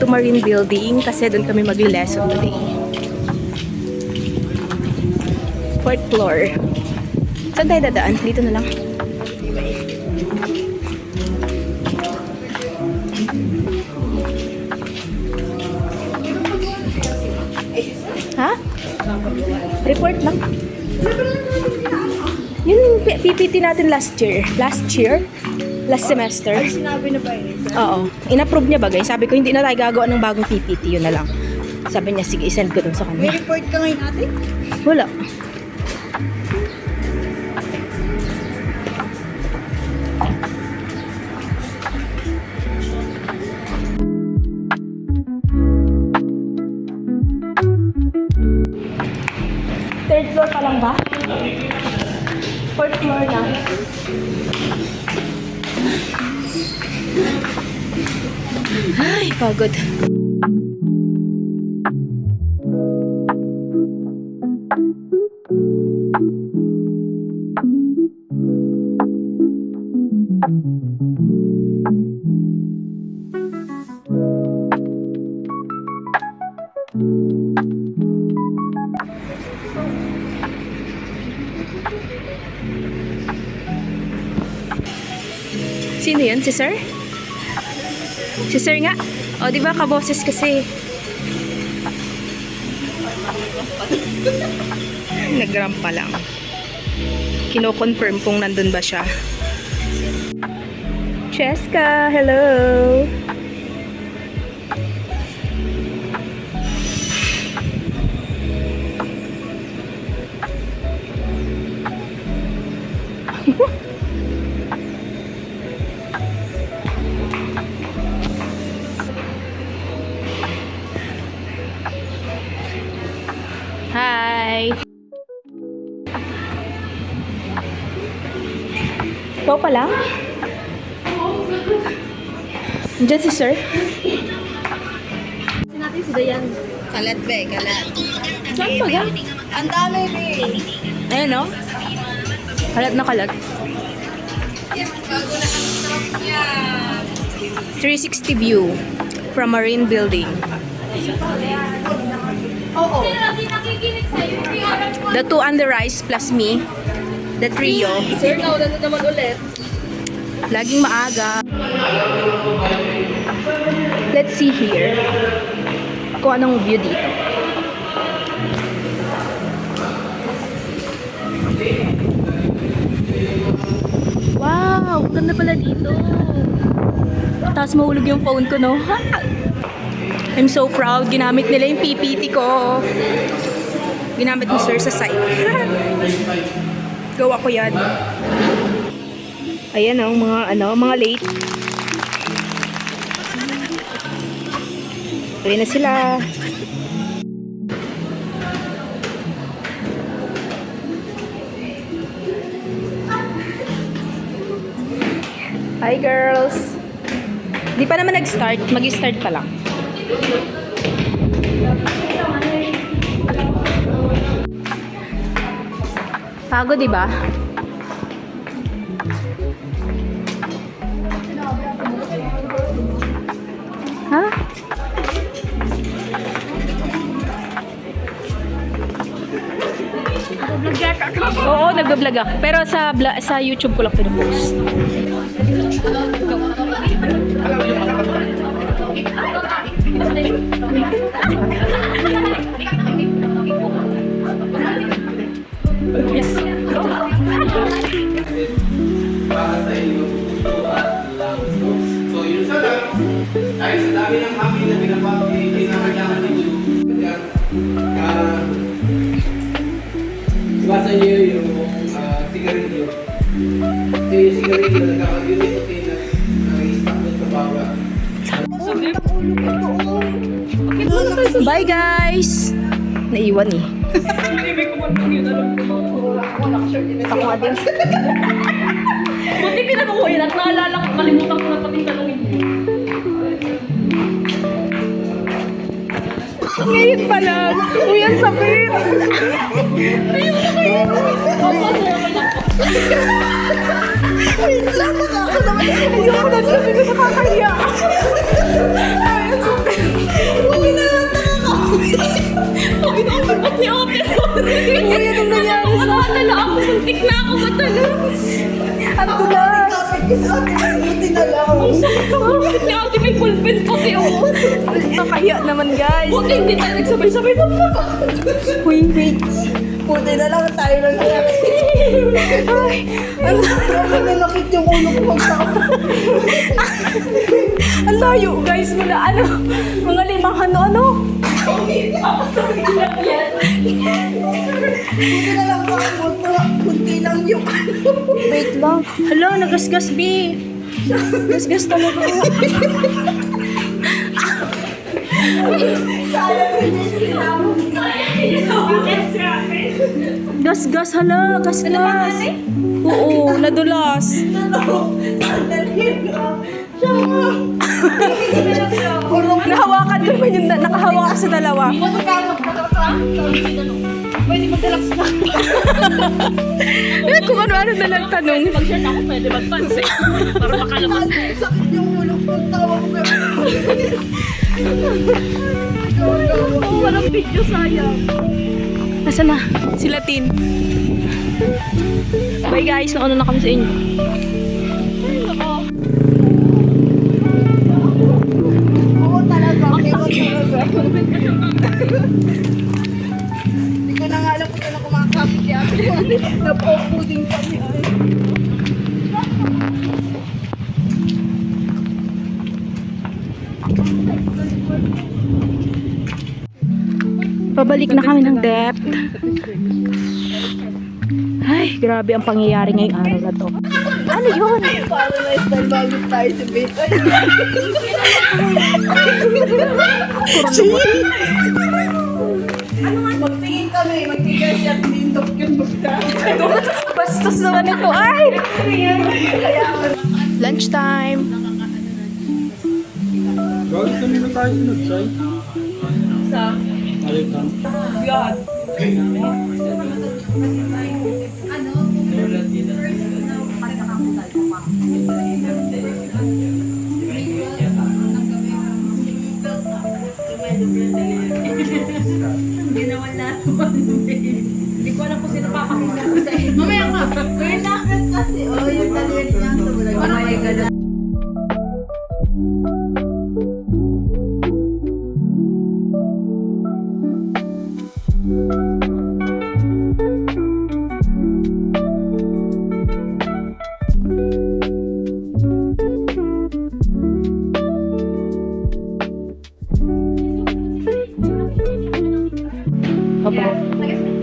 to Marine Building kasi doon kami magli-lesson today. 4th floor. Saan tayo dadaan? Dito na lang. Ha? Report lang. Yun PPT natin last year. Last semester. Ay, sinabi na ba yun? Oo. In-approve niya ba guys? Sabi ko hindi na tayo gagawa ng bagong PPT. Yun na lang. Sabi niya sige isend ko dun sa May kanya. report ka ngayon ate? Wala. Third floor pa lang ba? 4th floor na. Ay, pagod. Sino yun? Si Sir? Si Sir nga? O, di ba kaboses kasi. Nag-gram pa lang. Kino-confirm kung nandun ba siya. Cheska, hello! Hi! Ikaw pa lang? Diyan si Sir? Natin si Dayan. Kalat ba eh, kalat. Saan ba yan? Ang dami ba eh. Ayun o. Kalat na kalat. Bago na ang sarap niya. 360 view from Marine Building. Oo. The two on the rise plus me. The trio. Sir, naulan na naman ulit. Laging maaga. Let's see here. Kung anong view dito. Wow! Ganda pala dito. Tapos mahulog yung phone ko, no? I'm so proud. Ginamit nila yung PPT ko. Ginamit ni Sir sa site. Gawa ko yan. Ayan oh, mga late. Tuloy na sila. Hi girls. Di pa naman nag-start. Mag-start pa lang. Pagod, di ba? Ha? Oo, nag-vlog ako. Pero sa YouTube ko lang pinupost. Yes. So yun sana, ay sa dami ng amin na pinapakailangan ninyo, iwasan nyo yung sigarilyo. Kasi yung sigarilyo nagkakagulit na nag-i-stop doon sa bawat. Bye guys! Naiwan eh. Ako nga din. Buti pinanong ko yun at naalala ko, kalimutan ko na pating tanongin mo. Ngayon pa lang. Uy, ang sakit. Ayun na kayo. Wait lang, ako naman. Ayoko na dyan, hindi ko nakakaya. Uy, nakakawit. Uy, ba't niya ako Uy, anong nangyari sa Matalo ako, suntik na ako, matalo. Ang dulas. Buti na lang. Bakit niya ate may pulpin pati ako? Nakakaya naman, guys. Huwag hindi tayo nagsabay-sabay magpapa. Wait. Buti na lang tayo lang nangyari. Ay, ang nalakit yung ulo ko magtao. Ang layo, guys. Mga mga 5 ano. Buti na lang kunti lang yung Wait lang. Hala, nagasgas, B. Gasgas talaga. Gasgas, hala. Gasgas. Oo, nadulas. Nahawakan ko naman yung nakahawak sa dalawa. Pwede magdalak sa Eh, kung ano-ano na lang tanong. Mag-shirt ako, pwede magpansin. Para makalabas. sakit yung ulo ko magtawa ko. Oo, walang video, sayang. Nasaan na? Sila Tin. Bye guys, nauna na kami sa inyo. Oo talaga. Hindi ko na nga alam kung saan ako makakapit kaya napaupo din kami. Ay. Pabalik na kami ng depth. Ay, grabe ang pangyayari ngayong araw na to. Ano yun? Para na style bago tayo sa bait. Ay. Magtingin kami, magtigas at dindok yung magdaan. Bastos naman ito. Ay! Lunchtime. Bakit kanina tayo sinudsay? Sa? Alitan. God. Hindi naman naman. Hindi ko alam kung sino papakita ko sa inyo. Mamaya ka. Kaya nakit kasi. Oh, yung daliri niya sa bulay. Mamaya ka na.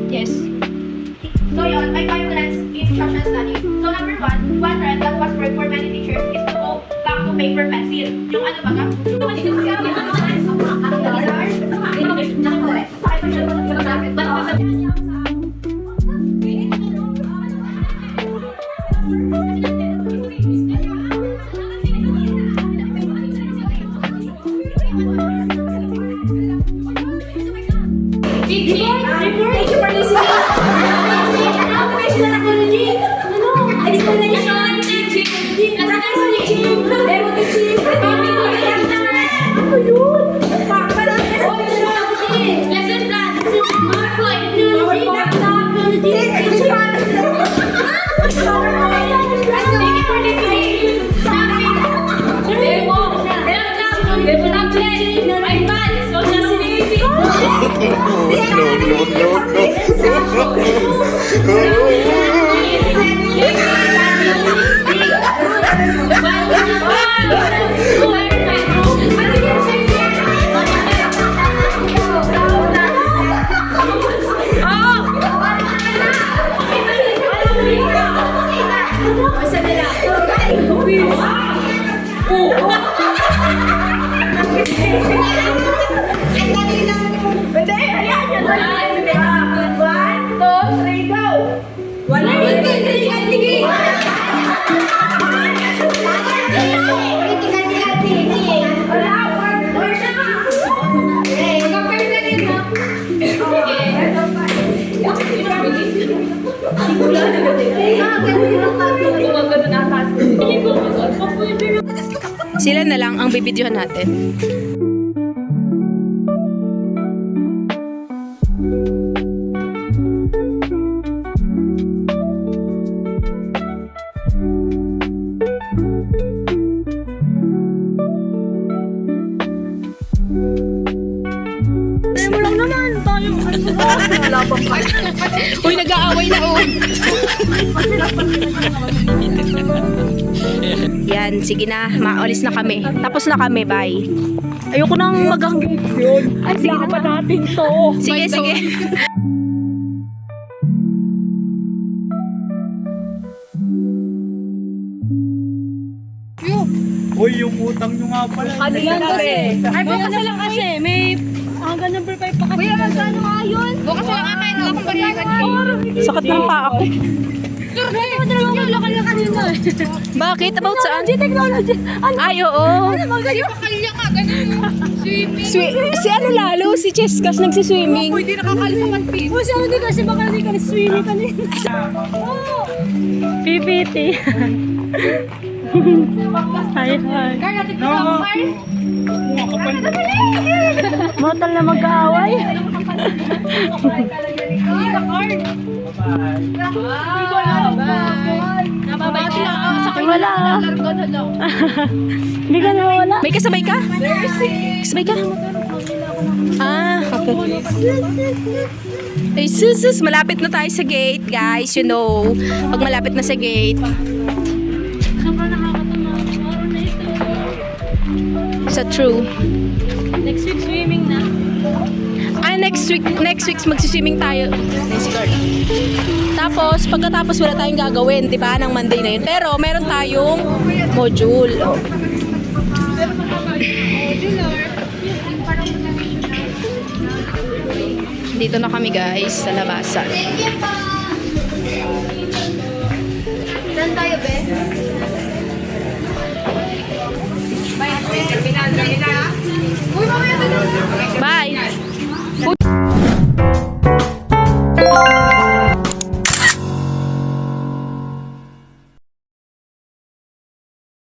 Yes. So yun, may 5 grants in social studies. So number one trend that was work for many teachers is to go back to paper pencil. Yung ano ba ka? Thank you for listening. Information technology. Ano? Explanation. Teaching. Demo teaching. Ano yun? Lesson plan. PowerPoint. Laptop. Thank you for listening. Demo. Demo language. iPad. Social security. Sila na lang ang bibidyohan natin. mo lang naman. Tayo. Wala pa pa. Uy, nag-aaway na oh. Yan, sige na. Maalis na kami. Tapos na kami, bye. Ayoko nang mag-hanggang yun. Ay, sige na pa natin to. Sige, sige. Uy, yung utang nyo nga pala. Ano yan kasi? Ay, bukas na lang kasi. May hanggang number 5 pa kasi. Kuya, magkano nga yun? Bukas na lang kayo, wala akong balikan. Sakit ng paa ko. Bakit? About saan? Technology. Ay, oo. Pakalya nga, ganun. Swimming. Si ano lalo? Si Cheskas nagsiswimming. Pwede nakakalis sa panpin. O siya hindi kasi baka hindi ka swimming kanina. PPT. Hi, hi. Carla, tignan mo, Mars. Motal na mag-aaway. Wala. Hindi ka nawala. May kasabay ka? Kasabay ka? Ah, okay. Ay, sus, malapit na tayo sa gate, guys. You know, pag malapit na sa gate. Sa true. Next week, swimming na. Next week magsiswimming tayo. Nice girl. Tapos, pagkatapos wala tayong gagawin, di ba, ng Monday na yun. Pero, meron tayong module. Oh. Dito na kami, guys, sa labasan.